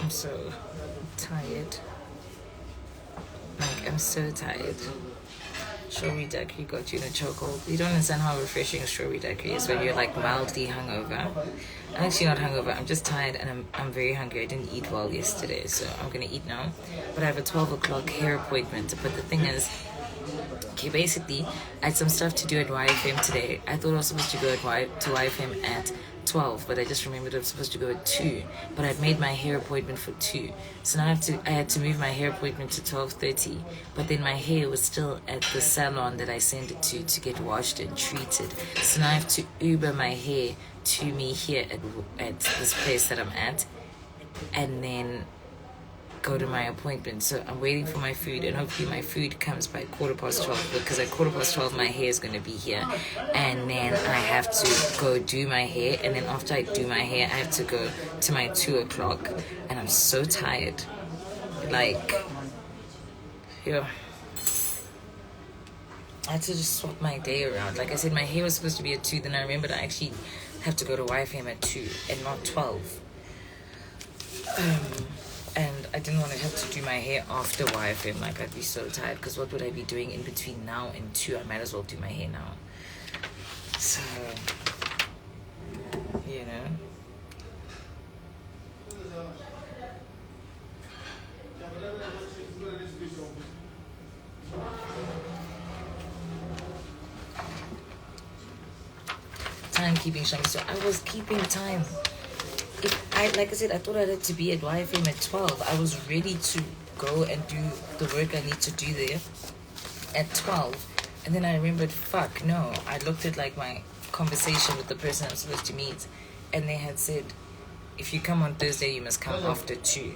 I'm so tired. Like, I'm so tired. Strawberry daiquiri got you in a chokehold. You don't understand how refreshing strawberry daiquiri is when you're like mildly hungover. I'm actually not hungover. I'm just tired and I'm very hungry. I didn't eat well yesterday, so I'm gonna eat now. But I have a 12 o'clock hair appointment. But the thing is, okay, basically, I had some stuff to do at YFM today. I thought I was supposed to go to YFM at 12, but I just remembered I was supposed to go at 2. But I'd made my hair appointment for 2. So now I had to move my hair appointment to 12:30. But then my hair was still at the salon that I sent it to get washed and treated. So now I have to Uber my hair to me here at this place that I'm at. And then go to my appointment. So I'm waiting for my food, and hopefully my food comes by 12:15, because at 12:15 my hair is going to be here, and then I have to go do my hair, and then after I do my hair I have to go to my 2 o'clock, and I'm so tired. Like, yeah, I had to just swap my day around. Like I said, my hair was supposed to be at 2, then I remembered I actually have to go to YFM at 2 and not 12. And I didn't want to have to do my hair after YFM. Like, I'd be so tired, because what would I be doing in between now and 2? I might as well do my hair now. So, you know. Timekeeping, Shamiso. I was keeping time. Like I said, I thought I had to be at YFM at 12. I was ready to go and do the work I need to do there at 12. And then I remembered, fuck, no. I looked at like my conversation with the person I'm supposed to meet, and they had said, if you come on Thursday, you must come after 2.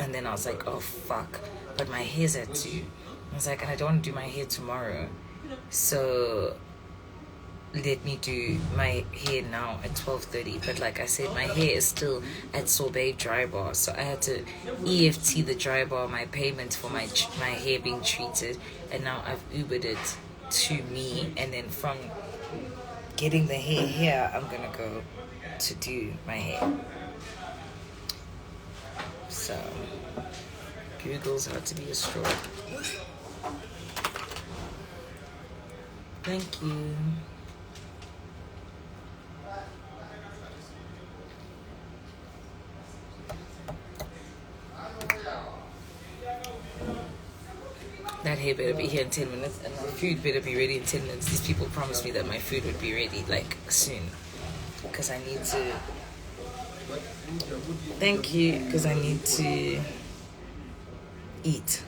And then I was like, oh, fuck. But my hair's at 2. I was like, and I don't want to do my hair tomorrow. So let me do my hair now at 12:30. But like I said, my hair is still at Sorbet Dry Bar, so I had to EFT the dry bar my payment for my hair being treated, and now I've Ubered it to me, and then from getting the hair here, I'm gonna go to do my hair. So Google's how to be a straw. Thank you. That hair better be here in 10 minutes, and my food better be ready in 10 minutes. These people promised me that my food would be ready, like, soon. Because I need to... Thank you, because I need to eat.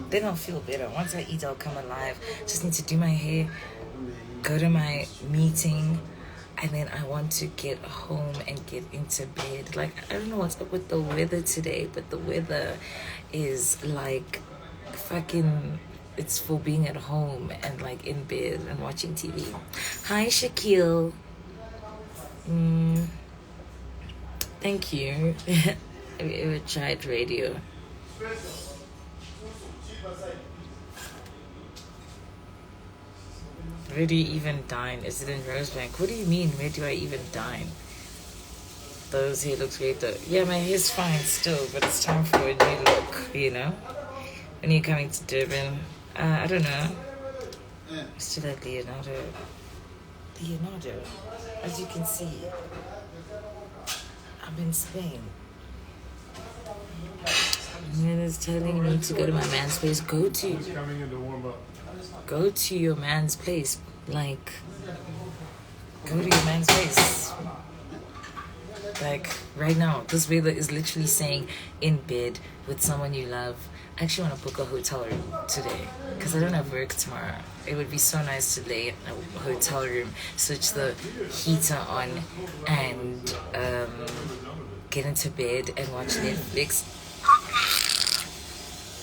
Then I'll feel better. Once I eat, I'll come alive. Just need to do my hair, go to my meeting, and then I want to get home and get into bed. Like, I don't know what's up with the weather today, but the weather is like... fucking, it's for being at home and like in bed and watching TV. Hi Shaquille. Thank you. Have you ever tried radio? Where do you even dine? Is it in Rosebank? What do you mean, where do I even dine? Those hair looks great though. Yeah, my hair's fine still, but it's time for a new look, you know? When you're coming to Durban, I don't know. Still at Leonardo. As you can see, I'm in Spain. Man is telling me to go to my man's place. Go to. He's coming in to warm up. go to your man's place. Like, go to your man's place. Like, right now, this weather is literally saying in bed with someone you love. I actually want to book a hotel room today because I don't have work tomorrow. It would be so nice to lay in a hotel room, switch the heater on, and get into bed and watch Netflix.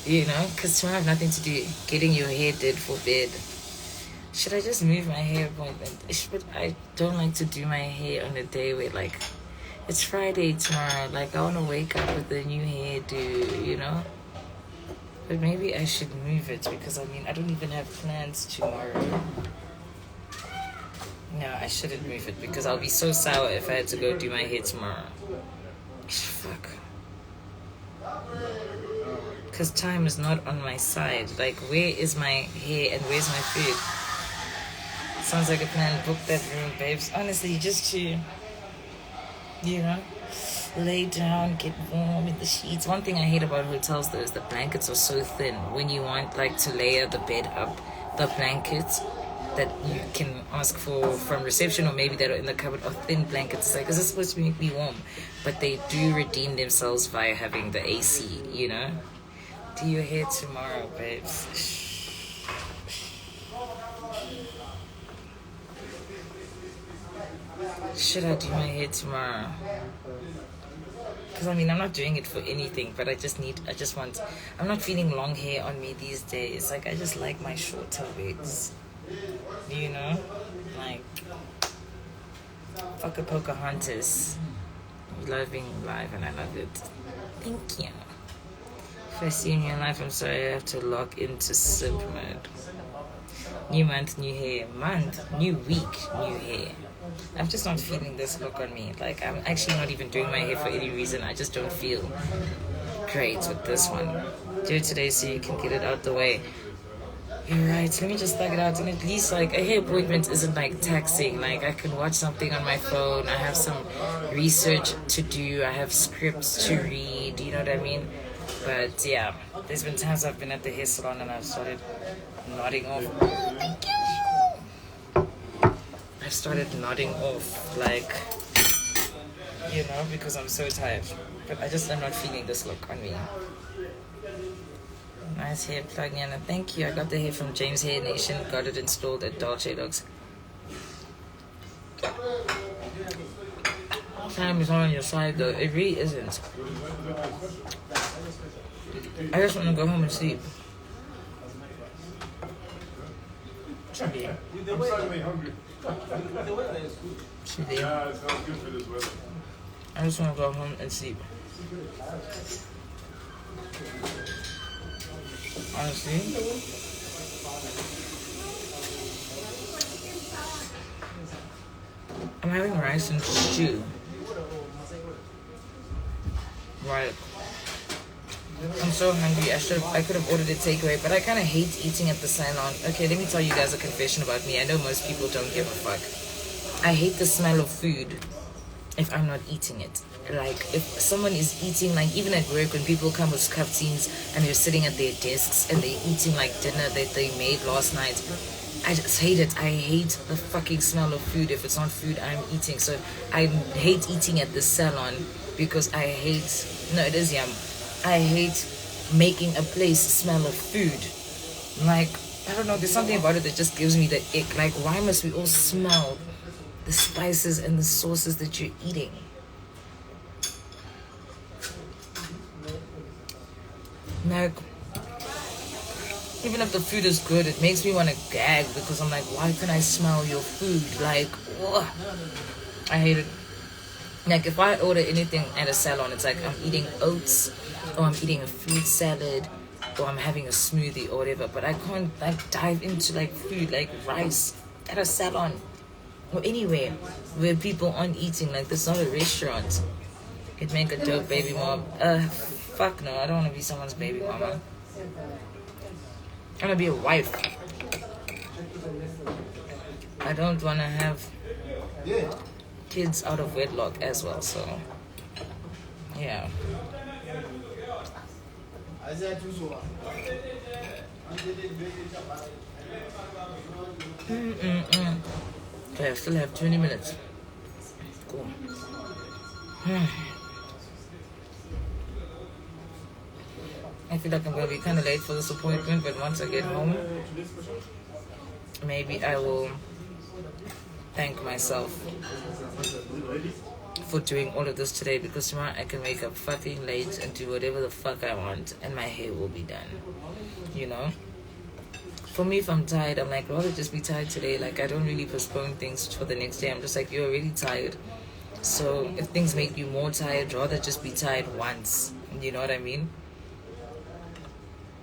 You know, because tomorrow I have nothing to do. Getting your hair did for bed. Should I just move my hair appointment? I don't like to do my hair on a day where, like, it's Friday tomorrow. Like, I want to wake up with a new hairdo, you know? But maybe I should move it because, I mean, I don't even have plans tomorrow. No, I shouldn't move it because I'll be so sour if I had to go do my hair tomorrow. Fuck. Because time is not on my side. Like, where is my hair and where's my food? Sounds like a plan. Book that room, babes. Honestly, just to, you know, lay down, get warm in the sheets. One thing I hate about hotels, though, is the blankets are so thin. When you want, like, to layer the bed up, the blankets that you can ask for from reception or maybe that are in the cupboard are thin blankets. It's like, is this supposed to make me warm? But they do redeem themselves via having the AC, you know? Do your hair tomorrow, babes. Should I do my hair tomorrow? Because, I mean, I'm not doing it for anything, but I'm not feeling long hair on me these days. Like, I just like my shorter wigs. You know? Like, fuck a Pocahontas. You love being live, and I love it. Thank you. If I see you in your life, I'm sorry I have to log into simp mode. New month, new hair. Month, new week, new hair. I'm just not feeling this look on me. Like, I'm actually not even doing my hair for any reason. I just don't feel great with this one. Do it today so you can get it out the way. You're right. Let me just thug it out. And at least, like, a hair appointment isn't, like, taxing. Like, I can watch something on my phone. I have some research to do. I have scripts to read. You know what I mean? But, yeah. There's been times I've been at the hair salon and I've started nodding off. Thank you. I've started nodding off, like, you know, because I'm so tired. But I'm not feeling this look on me. Nice hair plug, Yana. Thank you. I got the hair from James Hair Nation. Got it installed at Dolce Dogs. Time is not on your side, though. It really isn't. I just want to go home and sleep. Should be. I'm suddenly hungry. Should be. Yeah, it sounds good for this weather. I just want to go home and sleep. Honestly. I'm having rice and stew. Right. I'm so hungry. I could have ordered a takeaway, but I kind of hate eating at the salon. Okay, let me tell you guys a confession about me. I know most people don't give a fuck. I hate the smell of food if I'm not eating it. Like, if someone is eating, like, even at work, when people come with cafetines and they're sitting at their desks and they're eating, like, dinner that they made last night, I just hate it. I hate the fucking smell of food if it's not food I'm eating. So I hate eating at the salon because I hate... No, it is yum. I hate making a place smell of food. Like, I don't know, there's something about it that just gives me the ick. Like, why must we all smell the spices and the sauces that you're eating? Like, even if the food is good, it makes me want to gag because I'm like, why can I smell your food? Like, ugh. I hate it. Like, if I order anything at a salon, it's like I'm eating oats, or I'm eating a fruit salad, or I'm having a smoothie or whatever. But I can't, like, dive into, like, food, like rice at a salon or anywhere where people aren't eating. Like, this is not a restaurant. It'd make a dope baby mom. Fuck no, I don't want to be someone's baby mama. I want to be a wife. I don't want to have kids out of wedlock as well, so yeah. Okay, I still have 20 minutes. Cool. I feel like I'm gonna be kind of late for this appointment, but once I get home, maybe I will thank myself for doing all of this today, because tomorrow I can wake up fucking late and do whatever the fuck I want and my hair will be done. You know? For me, if I'm tired, I'm like, rather just be tired today. Like, I don't really postpone things for the next day. I'm just like, you're already tired. So if things make you more tired, rather just be tired once. You know what I mean?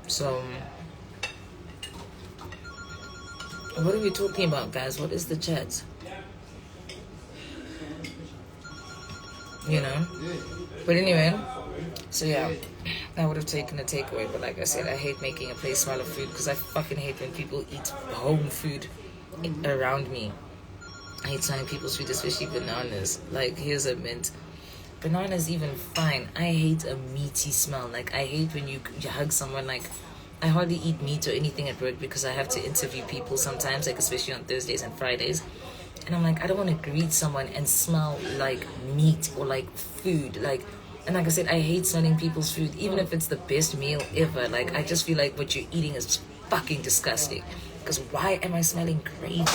So, what are we talking about, guys? What is the chat? You know? But anyway, so yeah, I would have taken a takeaway, but like I said, I hate making a place smell of food, because I fucking hate when people eat home food around me. I hate smelling people's food, especially bananas. Like, here's a mint. Bananas even fine. I hate a meaty smell. Like, I hate when you hug someone. Like, I hardly eat meat or anything at work because I have to interview people sometimes, like especially on Thursdays and Fridays. And I'm like, I don't want to greet someone and smell like meat or like food. Like, and like I said, I hate smelling people's food, even if it's the best meal ever. Like, I just feel like what you're eating is fucking disgusting. Because why am I smelling gravy?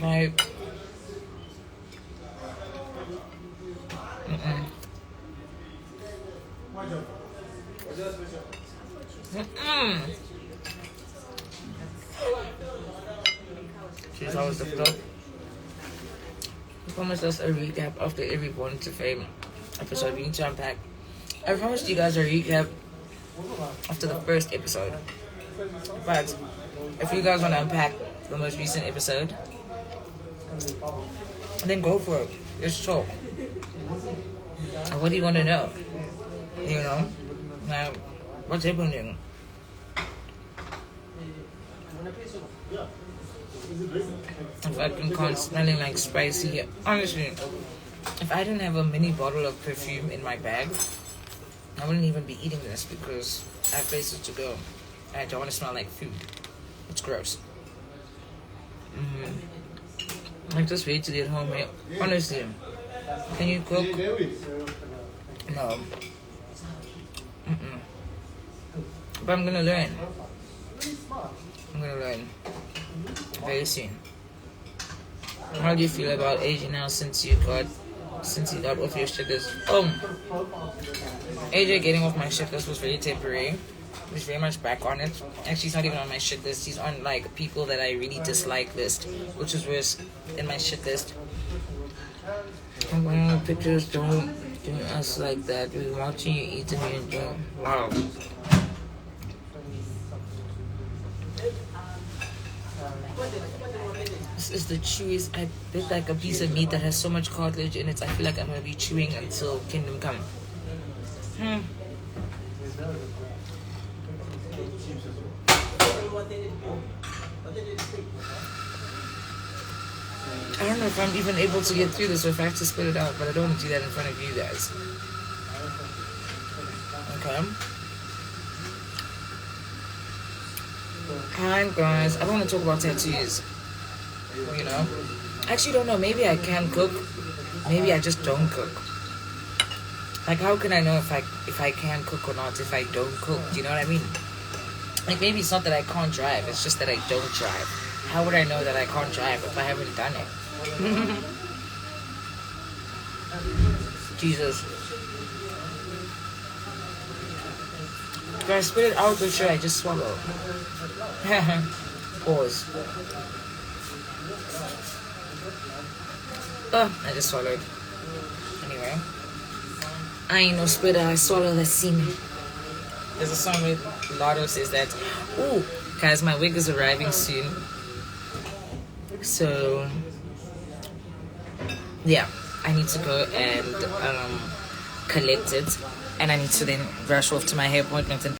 Like, She's always difficult. I promised us a recap after every Born to Fame episode. We need to unpack. I promised you guys a recap after the first episode. But if you guys want to unpack the most recent episode, then go for it. Let's talk. What do you want to know? You know? Now, what's happening? If I can't smelling like spicy. Honestly, if I didn't have a mini bottle of perfume in my bag, I wouldn't even be eating this, because I have places to go. I don't want to smell like food. It's gross. I just wait to get home. Honestly, can you cook? No. But I'm gonna learn. I'm gonna learn very soon. How do you feel about Asia now since you got off your shit list? AJ getting off my shit list was very temporary. He's very much back on it. Actually, he's not even on my shit list. He's on like people that I really dislike list, which is worse in my shit list. Pictures don't do us like that. We're watching you eat and you enjoy. Wow. This is the chewiest. I bit like a piece of meat that has so much cartilage in it. I feel like I'm gonna be chewing until Kingdom Come. I don't know if I'm even able to get through this or if I have to spit it out, but I don't want to do that in front of you guys. Okay. Hi guys, I don't want to talk about tattoos. You know? I actually don't know. Maybe I can cook. Maybe I just don't cook. Like, how can I know if I can cook or not if I don't cook? Do you know what I mean? Like, maybe it's not that I can't drive. It's just that I don't drive. How would I know that I can't drive if I haven't done it? Jesus. Do I spit it out or should I just swallow? Pause. I just swallowed. Anyway. I ain't no spitter, I swallow the semen. There's a song where Lotto says that. Ooh, guys, my wig is arriving soon. So, yeah, I need to go and collect it. And I need to then rush off to my hair appointment and